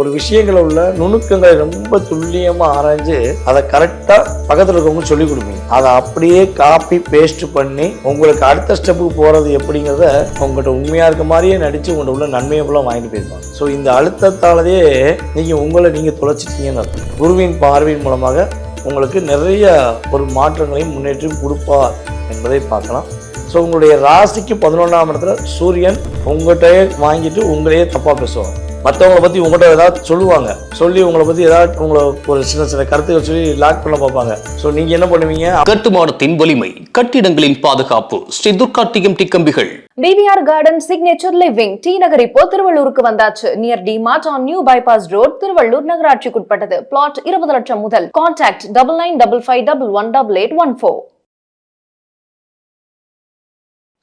ஒரு விஷயங்களை உள்ள நுணுக்கங்களை ரொம்ப துல்லியமா ஆராய்ஞ்சு அதை கரெக்டா பக்கத்துல இருக்கவங்க சொல்லி கொடுப்பீங்க. அதை அப்படியே காப்பி பேஸ்ட் பண்ணி உங்களுக்கு அடுத்த ஸ்டெப்புக்கு போறது எப்படிங்கிறத உங்கள்கிட்ட உண்மையா இருக்க மாதிரியே நடிச்சு உங்கள்கிட்ட உள்ள நன்மையை ஃபுல்லாக வாங்கிட்டு போயிருப்பாங்க. ஸோ இந்த அழுத்தத்தாலேயே உங்களை நீங்க தொலைச்சிட்டீங்கன்னு அர்த்தம். குருவின் பார்வையின் மூலமாக உங்களுக்கு நிறைய ஒரு மாற்றங்களையும் முன்னேற்றம் கொடுப்பார் என்பதை பார்க்கலாம். ஸோ உங்களுடைய ராசிக்கு 11ஆம் இடத்துல சூரியன் உங்கள்கிட்டயே வாங்கிட்டு உங்களையே தப்பாக பேசுவாங்க. மற்றவங்களை பற்றி உங்கள்கிட்ட ஏதாவது சொல்லுவாங்க, சொல்லி உங்களை பற்றி ஏதாவது உங்களை ஒரு சின்ன கருத்துக்கள் சொல்லி லாக் பண்ண பார்ப்பாங்க. ஸோ நீங்கள் என்ன பண்ணுவீங்க? கட்டுமானத்தின் வலிமை, கட்டிடங்களின் பாதுகாப்பு, ஸ்ரீ துர்கா டிஎம்டி கம்பிகள். PVR garden signature living T Nagar இப்போ திருவள்ளூருக்கு வந்தாச்சு. Near D Mart on new bypass road, Tiruvallur நகராட்சிக்குட்பட்டது. பிளாட் 20 லட்சம் முதல். கான்டாக்ட் 9955511814.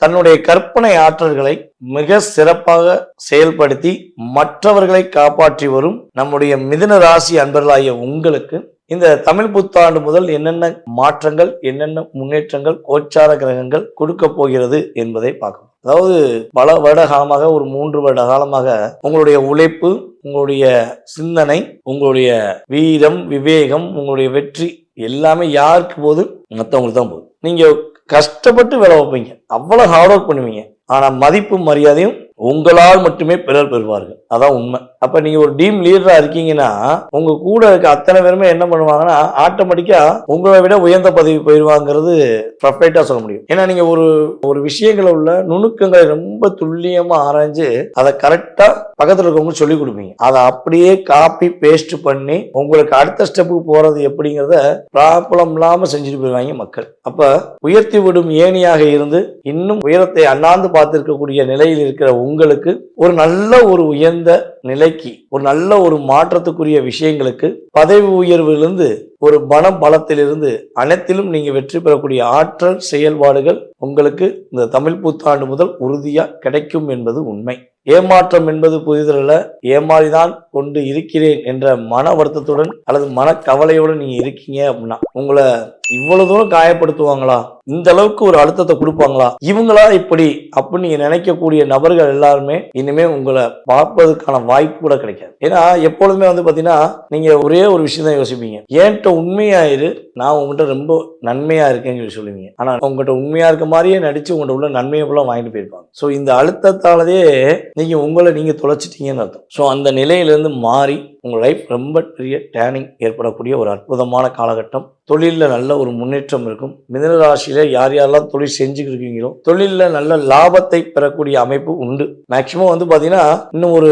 தன்னுடைய கற்பனை ஆற்றல்களை மிக சிறப்பாக செயல்படுத்தி மற்றவர்களை காப்பாற்றி வரும் நம்முடைய மிதுன ராசி அன்பர்களாகிய உங்களுக்கு இந்த தமிழ் புத்தாண்டு முதல் என்னென்ன மாற்றங்கள், என்னென்ன முன்னேற்றங்கள் கோச்சார கிரகங்கள் கொடுக்க போகிறது என்பதை பார்க்கணும். அதாவது பல வருட காலமாக, ஒரு 3 வருட காலமாக உங்களுடைய உழைப்பு, உங்களுடைய சிந்தனை, உங்களுடைய வீரம், விவேகம், உங்களுடைய வெற்றி எல்லாமே யாருக்கு போகுது? மற்றவங்களுக்கு தான் போகுது. நீங்க கஷ்டப்பட்டு வேலை வைப்பீங்க, அவ்வளவு ஹார்ட் ஒர்க் பண்ணுவீங்க. ஆனா மதிப்பும் மரியாதையும் உங்களால் மட்டுமே பிறர் பெறுவார்கள். அதான் உண்மை. அப்ப நீங்க ஒரு டீம் லீடரா இருக்கீங்கன்னா உங்க கூட இருக்க அத்தனை பேருமே என்ன பண்ணுவாங்கன்னா ஆட்டோமேட்டிக்கா உங்களை விட உயர்ந்த பதவி போயிருவாங்கிறது பர்ஃபெக்டா சொல்ல முடியும். ஏன்னா நீங்க ஒரு விஷயங்களை உள்ள நுணுக்கங்களை ரொம்ப துல்லியமா ஆராய்ஞ்சு அதை கரெக்டா பக்கத்துல இருக்கவங்க சொல்லி கொடுப்பீங்க. அதை அப்படியே காப்பி பேஸ்ட் பண்ணி உங்களுக்கு அடுத்த ஸ்டெப்புக்கு போறது எப்படிங்கிறத ப்ராப்ளம் இல்லாம செஞ்சுட்டு போயிருவாங்க மக்கள். அப்ப உயர்த்தி விடும் ஏணியாக இருந்து இன்னும் உயரத்தை அண்ணாந்து பார்த்திருக்கக்கூடிய நிலையில் இருக்கிற உங்களுக்கு ஒரு நல்ல ஒரு உயர்ந்த நிலைக்கு, ஒரு நல்ல ஒரு மாற்றத்துக்குரிய விஷயங்களுக்கு, பதவி உயர்விலிருந்து ஒரு பலத்திலிருந்து அனைத்திலும் நீங்க வெற்றி பெறக்கூடிய ஆற்றல் செயல்பாடுகள் உங்களுக்கு இந்த தமிழ் புத்தாண்டு முதல் உறுதியா கிடைக்கும் என்பது உண்மை. ஏமாற்றம் என்பது புதிதல்ல. ஏமாறிதான் கொண்டு இருக்கிறேன் என்ற மன வருத்தத்துடன் அல்லது மனக்கவலையோடு நீங்க இருக்கீங்க அப்படின்னா உங்களை இவ்வளவு தூரம் காயப்படுத்துவாங்களா, இந்த அளவுக்கு ஒரு அழுத்தத்தை கொடுப்பாங்களா, இவங்களா இப்படி அப்படின்னு நீங்க நினைக்கக்கூடிய நபர்கள் எல்லாருமே இனிமே உங்களை பார்ப்பதற்கான வாய்ப்பு கூட கிடைக்காது. ஏன்னா எப்பொழுதுமே பாத்தீங்கன்னா நீங்க ஒரே ஒரு விஷயம் தான் யோசிப்பீங்க, ஏன்ட்ட உண்மையாயிரு, நான் உங்ககிட்ட ரொம்ப நன்மையா இருக்கேன்னு சொல்லி சொல்லுவீங்க. ஆனா உங்ககிட்ட உண்மையா இருக்க மாதிரியே நடிச்சு உங்கள்கிட்ட உள்ள நன்மையை போல வாங்கிட்டு போயிருப்பாங்க. ஸோ இந்த அழுத்தத்தாலேயே உங்களை நீங்க தொலைச்சிட்டீங்கன்னு அர்த்தம். ஸோ அந்த நிலையிலிருந்து மாறி உங்க லைஃப் ரொம்ப பெரிய டேர்னிங் ஏற்படக்கூடிய ஒரு அற்புதமான காலகட்டம். தொழிலில் நல்ல ஒரு முன்னேற்றம் இருக்கும். மிதுன ராசியில யார் யாரெல்லாம் தொழில் செஞ்சுக்கிட்டு இருக்கீங்களோ தொழிலில் நல்ல லாபத்தை பெறக்கூடிய அமைப்பு உண்டு. மேக்சிமம் பாத்தீங்கன்னா இன்னும் ஒரு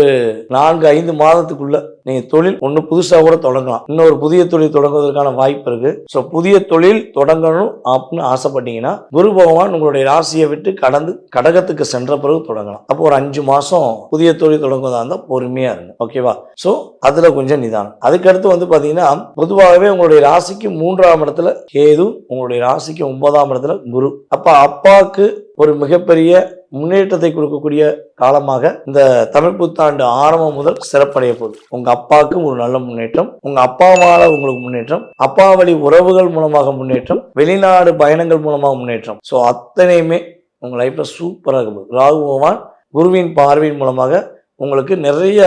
4-5 மாதத்துக்குள்ள நீங்க தொழில் ஒண்ணு புதுசா கூட தொடங்கலாம். இன்னொரு புதிய தொழில் தொடங்குவதற்கான வாய்ப்பு இருக்கு. ஸோ புதிய தொழில் தொடங்கணும் அப்படின்னு ஆசைப்பட்டீங்கன்னா குரு பகவான் உங்களுடைய ராசியை விட்டு கடந்து கடகத்துக்கு சென்ற பிறகு தொடங்கலாம். அப்போ ஒரு 5 மாசம் புதிய தொழில் தொடங்குவதா இருந்தால் பொறுமையா இருங்க. ஓகேவா? ஸோ அதுல கொஞ்சம் நிதானம். அதுக்கடுத்து பாத்தீங்கன்னா பொதுவாகவே உங்களுடைய ராசிக்கு 3ஆம் இடத்துல கேது, உங்களுடைய ராசிக்கு 9ஆம் இடத்துல குரு. அப்ப அப்பாவுக்கு ஒரு மிகப்பெரிய முன்னேற்றத்தை கொடுக்கக்கூடிய காலமாக இந்த தமிழ் புத்தாண்டு ஆரம்பம் முதல் சிறப்படைய போகுது. உங்க அப்பாவுக்கும் ஒரு நல்ல முன்னேற்றம், உங்க அப்பாவால உங்களுக்கு முன்னேற்றம், அப்பா வழி உறவுகள் மூலமாக முன்னேற்றம், வெளிநாடு பயணங்கள் மூலமாக முன்னேற்றம். ஸோ அத்தனையுமே உங்க லைஃப்ல சூப்பராக இருக்கும். ராகு பகவான் குருவின் பார்வையின் மூலமாக உங்களுக்கு நிறைய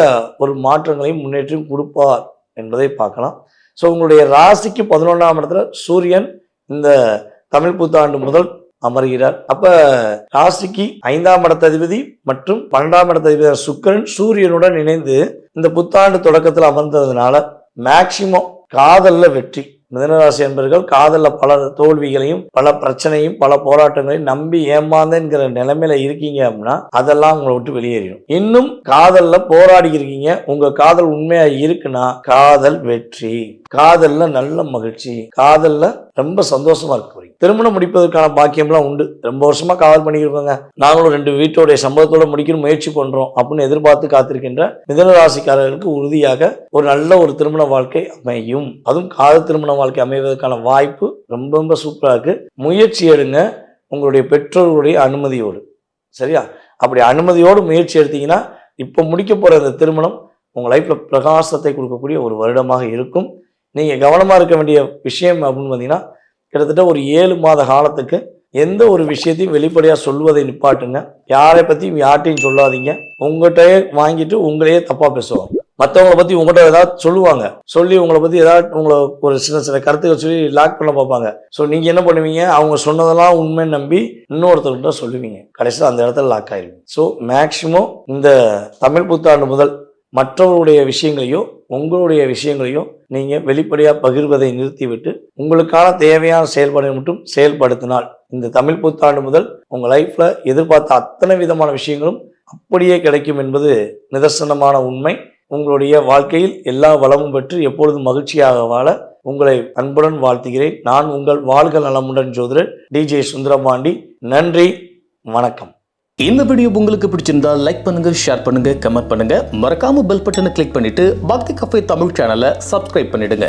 ஒரு மாற்றங்களையும் முன்னேற்றம் கொடுப்பார் என்பதை பார்க்கலாம். ஸோ உங்களுடைய ராசிக்கு 11ஆம் இடத்துல சூரியன் இந்த தமிழ் புத்தாண்டு முதல் அமர்கிறார். அப்ப ராசிக்கு 5ஆம் இடத்ததிபதி மற்றும் 12ஆம் இடத்ததிபதி சுக்கிரன் சூரியனுடன் இணைந்து இந்த புத்தாண்டு தொடக்கத்தில் அமர்ந்ததுனால மேக்சிமம் காதல்ல வெற்றி. மிதுனராசி என்பவர்கள் காதல்ல பல தோல்விகளையும் பல பிரச்சனையும் பல போராட்டங்களையும் நம்பி ஏமாந்தேங்கிற நிலைமையில இருக்கீங்க அப்படின்னா அதெல்லாம் உங்களை விட்டு வெளியேறிடும். இன்னும் காதல்ல போராடி இருக்கீங்க, உங்க காதல் உண்மையா இருக்குன்னா காதல் வெற்றி, காதல்ல நல்ல மகிழ்ச்சி, காதல்ல ரொம்ப சந்தோஷமா இருக்க போறீங்க. திருமணம் முடிப்பதற்கான பாக்கியம்லாம் உண்டு. ரொம்ப வருஷமா காதல் பண்ணியிருக்கோங்க, நாங்களும் 2 வீட்டோடைய சம்பளத்தோட முடிக்கிற முயற்சி பண்றோம் அப்படின்னு எதிர்பார்த்து காத்திருக்கின்ற மிதுன ராசிக்காரர்களுக்கு உறுதியாக ஒரு நல்ல ஒரு திருமண வாழ்க்கை அமையும். அதுவும் காதல் திருமண வாழ்க்கை அமைவதற்கான வாய்ப்பு ரொம்ப ரொம்ப சூப்பரா இருக்கு. முயற்சி எடுங்க உங்களுடைய பெற்றோர்களுடைய அனுமதியோடு. சரியா? அப்படி அனுமதியோடு முயற்சி எடுத்தீங்கன்னா இப்ப முடிக்க போற இந்த திருமணம் உங்க லைஃப்ல பிரகாசத்தை கொடுக்கக்கூடிய ஒரு வருடமாக இருக்கும். நீங்க கவனமா இருக்க வேண்டிய விஷயம் அப்படின்னு பார்த்தீங்கன்னா கிட்டத்தட்ட ஒரு 7 மாத காலத்துக்கு எந்த ஒரு விஷயத்தையும் வெளிப்படையா சொல்வதை நிப்பாட்டுங்க. யாரை பத்தியும் யார்ட்டையும் சொல்லாதீங்க. உங்கள்கிட்டயே வாங்கிட்டு உங்களையே தப்பா பேசுவாங்க. மற்றவங்களை பத்தி உங்கள்கிட்ட ஏதாவது சொல்லுவாங்க, சொல்லி உங்களை பத்தி ஏதாவது உங்களை ஒரு சின்ன சின்ன கருத்துக்கள் சொல்லி லாக் பண்ண பார்ப்பாங்க. ஸோ நீங்க என்ன பண்ணுவீங்க, அவங்க சொன்னதெல்லாம் உண்மைன்னு நம்பி இன்னொருத்தர்கிட்ட சொல்லுவீங்க, கடைசியில் அந்த இடத்துல லாக் ஆயிருவீங்க. ஸோ மேக்சிமம் இந்த தமிழ் புத்தாண்டு முதல் மற்றவருடைய விஷயங்களையோ உங்களுடைய விஷயங்களையோ நீங்க வெளிப்படையா பகிர்வதை நிறுத்திவிட்டு உங்களுக்கான தேவையான செயல்பாடுகளை மட்டும் செயல்படுத்தினால் இந்த தமிழ் புத்தாண்டு முதல் உங்க லைஃப்ல எதிர்பார்த்த அத்தனை விதமான விஷயங்களும் அப்படியே கிடைக்கும் என்பது நிதர்சனமான உண்மை. உங்களுடைய வாழ்க்கையில் எல்லா வளமும் பெற்று எப்பொழுதும் மகிழ்ச்சியாக வாழ உங்களை அன்புடன் வாழ்த்துகிறேன். நான் உங்கள் வாழ்க நலமுடன் ஜோதிடர் DJ சுந்தரபாண்டி. நன்றி, வணக்கம். இந்த வீடியோ உங்களுக்கு பிடிச்சிருந்தா லைக் பண்ணுங்க, ஷேர் பண்ணுங்க, கமெண்ட் பண்ணுங்க. மறக்காம பெல் பட்டனை கிளிக் பண்ணிட்டு பக்தி கஃபே தமிழ் சேனலை சப்ஸ்கிரைப் பண்ணிடுங்க.